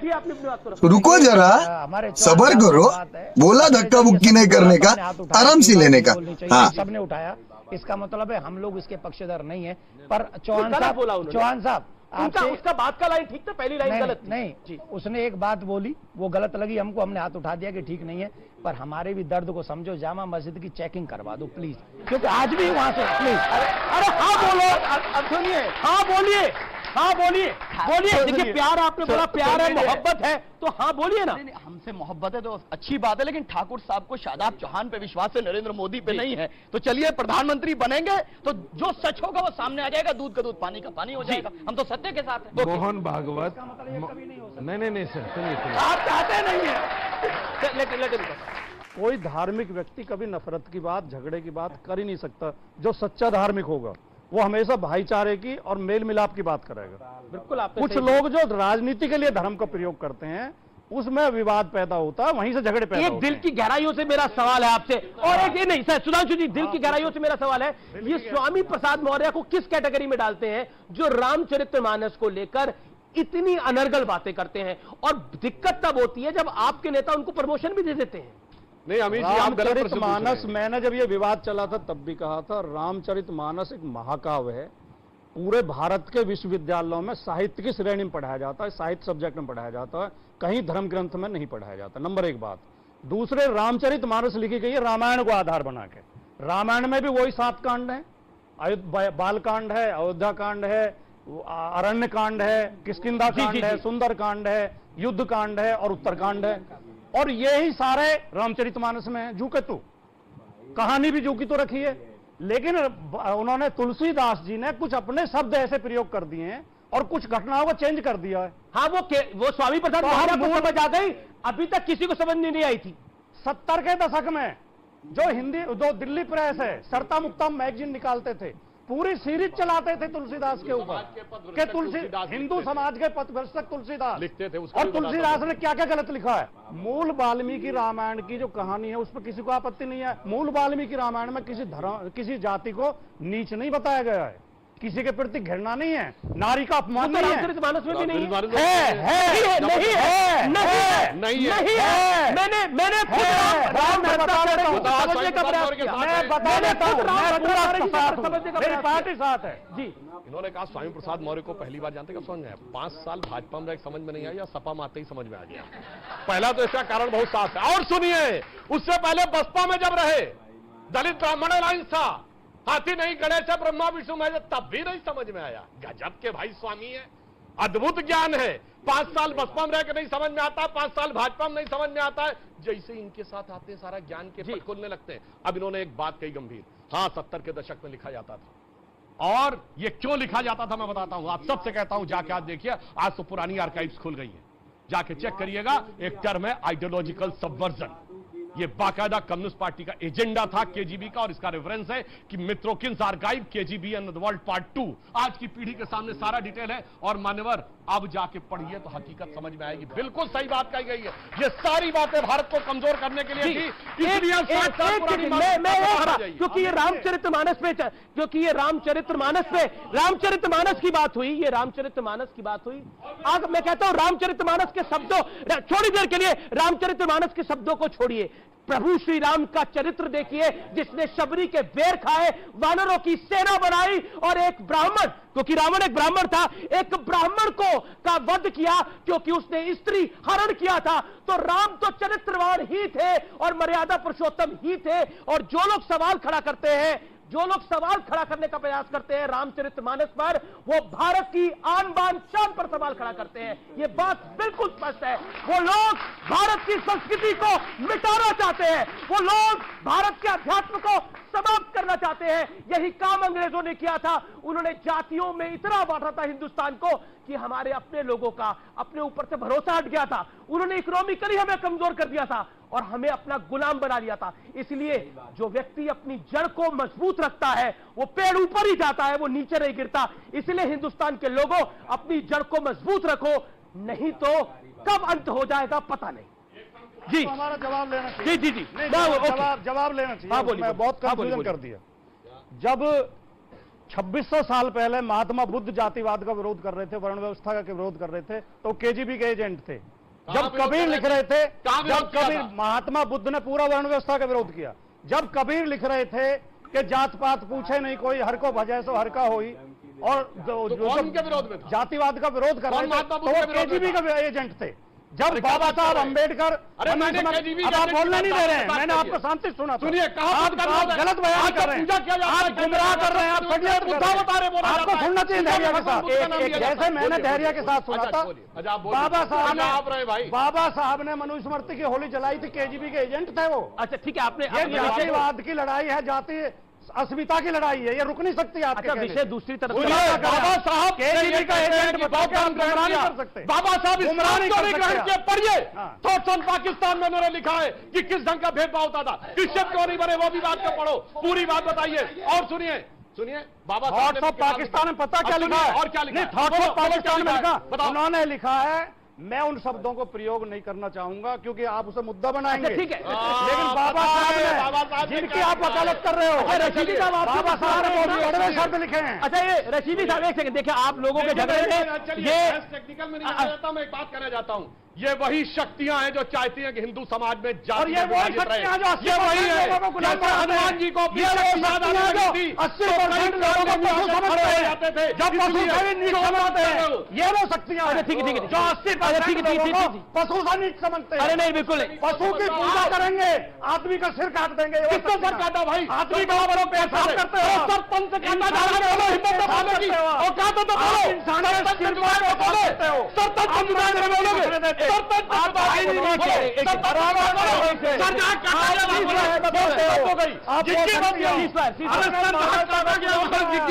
रखिए, आपने अपनी बात को रखिए। रुको जरा, सबर करो। बोला धक्का बुक्की नहीं करने का, आराम से लेने का। हाँ, सबने उठाया, इसका मतलब है हम लोग इसके पक्षधर नहीं है। पर चौहान साहब उसका बात का लाइन ठीक था, पहली लाइन गलत थी। नहीं जी, उसने एक बात बोली, वो गलत लगी हमको, हमने हाथ उठा दिया कि ठीक नहीं है। पर हमारे भी दर्द को समझो, जामा मस्जिद की चेकिंग करवा दो प्लीज, क्योंकि आज भी वहां से प्लीज। अरे हाँ बोलो, अब सुनिए, हाँ बोलिए, हाँ बोलिए, बोलिए। देखिए प्यार, आपने बोला प्यार है, मोहब्बत है, तो हाँ बोलिए ना। हमसे मोहब्बत है तो अच्छी बात है, लेकिन ठाकुर साहब को शादाब चौहान पे विश्वास है, नरेंद्र मोदी पे नहीं है। तो चलिए प्रधानमंत्री बनेंगे तो जो सच होगा वो सामने आ जाएगा, दूध का दूध पानी का पानी हो जाएगा। हम तो सत्य के साथ हैं। मोहन भागवत नहीं सर, सुनिए आप चाहते नहीं है, लेकिन कोई धार्मिक व्यक्ति कभी नफरत की बात, झगड़े की बात कर ही नहीं सकता। जो सच्चा धार्मिक होगा वो हमेशा भाईचारे की और मेल मिलाप की बात करेगा। बिल्कुल। आप कुछ लोग जो राजनीति के लिए धर्म का प्रयोग करते हैं, उसमें विवाद पैदा होता है, वहीं से झगड़े पैदा होते हैं। एक दिल की गहराइयों से मेरा सवाल है आपसे, और एक ये नहीं सर, सुधांशु जी, दिल की गहराइयों से मेरा सवाल है, ये स्वामी प्रसाद मौर्य को किस कैटेगरी में डालते हैं जो रामचरितमानस को लेकर इतनी अनर्गल बातें करते हैं? और दिक्कत तब होती है जब आपके नेता उनको प्रमोशन भी दे देते हैं। नहीं अमित जी, आप गलत प्रश्न पूछ रहे हैं। रामचरितमानस, मैंने जब ये विवाद चला था तब भी कहा था, रामचरितमानस एक महाकाव्य है। पूरे भारत के विश्वविद्यालयों में साहित्य की श्रेणी में पढ़ाया जाता है, साहित्य सब्जेक्ट में पढ़ाया जाता है, कहीं धर्म ग्रंथ में नहीं पढ़ाया जाता। नंबर एक बात। दूसरे, रामचरितमानस लिखी गई है रामायण को आधार बना के। रामायण में भी वही 7 कांड है, बाल कांड है, अयोध्या कांड है, अरण्य कांड है, किष्किंधा कांड है, सुंदर कांड है, युद्ध कांड है और उत्तरकांड है। और यही सारे रामचरितमानस में है। जूके तू कहानी भी जूकी तो रखी है, लेकिन उन्होंने, तुलसीदास जी ने कुछ अपने शब्द ऐसे प्रयोग कर दिए हैं और कुछ घटनाओं को चेंज कर दिया है। हाँ, वो स्वामी प्रसाद मौर्य को समझ आ गई, अभी तक किसी को समझ नहीं आई थी। 70 के दशक में जो दिल्ली प्रेस है, सरता मुक्ता मैगजीन निकालते थे, पूरी सीरीज चलाते थे तुलसीदास के ऊपर कि तुलसी हिंदू समाज के पथभ्रष्टक तुलसीदास लिखते थे। और तुलसीदास ने क्या क्या गलत लिखा है। मूल वाल्मीकि रामायण की जो कहानी है उस पर किसी को आपत्ति नहीं है। मूल वाल्मीकि रामायण में किसी जाति को नीच नहीं बताया गया है, किसी के प्रति घृणा नहीं है, नारी का अपमान नहीं है। रामचरितमानस में भी नहीं है। नहीं है। मैंने मेरी पार्टी साथ है जी। इन्होंने कहा स्वामी प्रसाद मौर्य को पहली बार जानते, कब समझ में आया? 5 साल भाजपा में समझ में नहीं आया, या सपा में आते ही समझ में आ गया? पहला तो इसका कारण बहुत साफ है। और सुनिए, उससे पहले बसपा में जब रहे, दलित ब्राह्मण अलायंस था, हाथी नहीं गणेश है, ब्रह्मा विष्णु महेश, तब भी नहीं समझ में आया। गजब के भाई स्वामी है, अद्भुत ज्ञान है। 5 साल बसपा में रह के नहीं समझ में आता, 5 साल भाजपा में नहीं समझ में आता है, जैसे इनके साथ आते हैं सारा ज्ञान के पट खोलने लगते हैं। अब इन्होंने एक बात कही गंभीर, हाँ 70 के दशक में लिखा जाता था, और ये क्यों लिखा जाता था मैं बताता हूं। आप सबसे कहता हूं, जाके आज देखिए, आज तो पुरानी आर्काइव्स खुल गई हैं, जाके चेक करिएगा। एक टर्म है आइडियोलॉजिकल सबवर्जन, ये बाकायदा कम्युनिस्ट पार्टी का एजेंडा था केजीबी का, और इसका रेफरेंस है कि Mitrokhin's archive KGB and the world part 2। आज की पीढ़ी के सामने सारा डिटेल है, और मान्यवर अब जाके पढ़िए तो हकीकत समझ में आएगी। बिल्कुल सही बात कही गई है, ये सारी बातें भारत को कमजोर करने के लिए थी, इसलिए क्योंकि ये रामचरितमानस पे, क्योंकि ये रामचरितमानस की बात हुई, ये रामचरितमानस की बात हुई। आज मैं कहता हूं रामचरितमानस के शब्दों, थोड़ी देर के लिए रामचरितमानस के शब्दों को छोड़िए, प्रभु श्री राम का चरित्र देखिए, जिसने शबरी के बेर खाए, वानरों की सेना बनाई, और एक ब्राह्मण, क्योंकि रावण एक ब्राह्मण था, एक ब्राह्मण को का वध किया क्योंकि उसने स्त्री हरण किया था। तो राम तो चरित्रवान ही थे और मर्यादा पुरुषोत्तम ही थे। और जो लोग सवाल खड़ा करते हैं, जो लोग सवाल खड़ा करने का प्रयास करते हैं रामचरितमानस पर, वो भारत की आन बान शान पर सवाल खड़ा करते हैं। ये बात बिल्कुल स्पष्ट है। वो लोग भारत की संस्कृति को मिटाना चाहते हैं, वो लोग भारत के अध्यात्म को समाप्त करना चाहते हैं। यही काम अंग्रेजों ने किया था। उन्होंने जातियों में इतना बांटा था हिंदुस्तान को कि हमारे अपने लोगों का अपने ऊपर से भरोसा हट गया था। उन्होंने इकोनॉमिकली हमें कमजोर कर दिया था और हमें अपना गुलाम बना लिया था। इसलिए जो व्यक्ति अपनी जड़ को मजबूत रखता है, वो पेड़ ऊपर ही जाता है, वो नीचे नहीं गिरता। इसलिए हिंदुस्तान के लोगों, अपनी जड़ को मजबूत रखो, नहीं तो कब अंत हो जाएगा पता नहीं। जी, तो हमारा जवाब लेना चाहिए। जी, जवाब लेना चाहिए। हाँ, बोलिए। मैं बहुत कंफ्यूजन कर दिया। जब 2600 साल पहले महात्मा बुद्ध जातिवाद का विरोध कर रहे थे, वर्ण व्यवस्था का विरोध कर रहे थे, तो केजीबी के एजेंट थे। जब कबीर लिख रहे थे, कहाँ विरोध जब किया कबीर था? महात्मा बुद्ध ने पूरा वर्ण व्यवस्था का विरोध किया। जब कबीर लिख रहे थे कि जात पात पूछे नहीं कोई, हर को भजे सो हर का होई, और तो कौन उनके विरोध में था? जातिवाद का विरोध कर कौन रहे थे, महात्मा तो बुद्ध वो के विरोध में केजीबी था? का एजेंट थे। जब अरे क्या बाबा बात साहब कर रहे हैं? अम्बेडकर, अरे मैंने केजीबी अब के आप एजेंट बोलने की नहीं बात दे रहे हैं, बात मैंने करिए। आपको शांति सुना था। सुनिए, कहाँ आप बात कर रहे हैं? गलत बयान आज कर तो रहे हैं, पूजा किया जाता है, आप गुमराह कर रहे हैं, आप षड्यंत्र कर मुद्दा रहे बता रहे, हैं। बोला आपको जाता है। सुनना चाहिए पूजा धैर्य के में साथ, भगवान का नाम लिया जाता जैसे है। मैंने बोलिए, धैर्य के साथ सुना अच्छा, था। बोलिए। अच्छा, आप बोलिए। बाबा साहब अच्छा, आप रहे भाई। बाबा साहब ने मनुस्मृति की होली जलाई थी, केजीबी के एजेंट थे वो। अच्छा ठीक है, आपने ये जातिवाद की लड़ाई है, जाति अस्मिता की लड़ाई है, ये रुक नहीं सकती आपके अच्छा कहने विषय से। दूसरी तरफ बोलिए, चला। बाबा साहब केजीबी का एजेंट बता के हम गुमराह नहीं कर सकते। बाबा साहब इस गुमराह बात नहीं को कर नहीं सकते ग्रहण किए। आप। पढ़िए, हाँ। थॉट्स ऑन पाकिस्तान में उन्होंने लिखा है कि किस ढंग का भेदभाव होता था, क्रिश्चियन क्यों नहीं बने, वो भी बात को पढ़ो, पूरी बात बताइए। और सुनिए बाबा साहब थॉट्स ऑफ पाकिस्तान में पता क्या लिखा है? और क्या लिखा नहीं, है? थॉट्स बोलो, ऑफ बोलो, पाकिस्तान क्या में लिखा है? लिखा, बताओ। उन्होंने लिखा है, मैं उन शब्दों को प्रयोग नहीं करना चाहूंगा क्योंकि आप उसे मुद्दा बनाएंगे। अच्छा, ठीक है। लेकिन बाबा साहब ने जिनकी आप वकालत कर रहे हो, अच्छा, रशीदी साहब, आप बाबा साहब ने बहुत चलिए। बड़े शब्द लिखे हैं। अच्छा ये रशीदी साहब एक सेकंड देखिए, आप लोगों के झगड़े में ये टेक्निकल में नहीं जाना चाहता, मैं एक बात कहना चाहता हूं, ये वही शक्तियां हैं जो चाहती हैं कि हिंदू समाज में जाति और ये में वही विभाजित रहे। शक्तियां जो 80% ये वही है, लोगों को गुलाम जैसे बनाते हैं। हनुमान जी को अपनी ये वो शक्ति याद आने शक्तियां जो लगी थी, 80% लोगों को पशु समझते हैं, जाते थे, जब पशु इसलिए से भी नीच क्यों समझते बात कर रहे हो? हैं, ये वो शक्तियां अच्छा, हैं ठीक है, ठीक है। जो 80% अच्छा, ठीक है, ठीक है, लोगों ठीक को है। पशु से नीच समझते अरे हैं। नहीं बिल्कुल नहीं। पशु की पूजा करेंगे, आदमी का सिर काट देंगे। ये वो किसने सर शक्तियां। काटा भाई? आदमी का बड़ों पेशाब करते हो, सर तन से काटा जा रहा है, बोलो, हिम्मत तो बोलो की। और कहा तो बोलो, आप इंसान के सर तन सिर से पर बोलो, करते हो। सर तन से बोलोगे, सर तन से आप आगे नहीं बोलो, बढ़े। सर तन से बोलो, सर जहाँ काटा जा रहा है, बोलो, आप जिसकी बात शक्तियां। यही, अरे सर जहाँ काटा गया,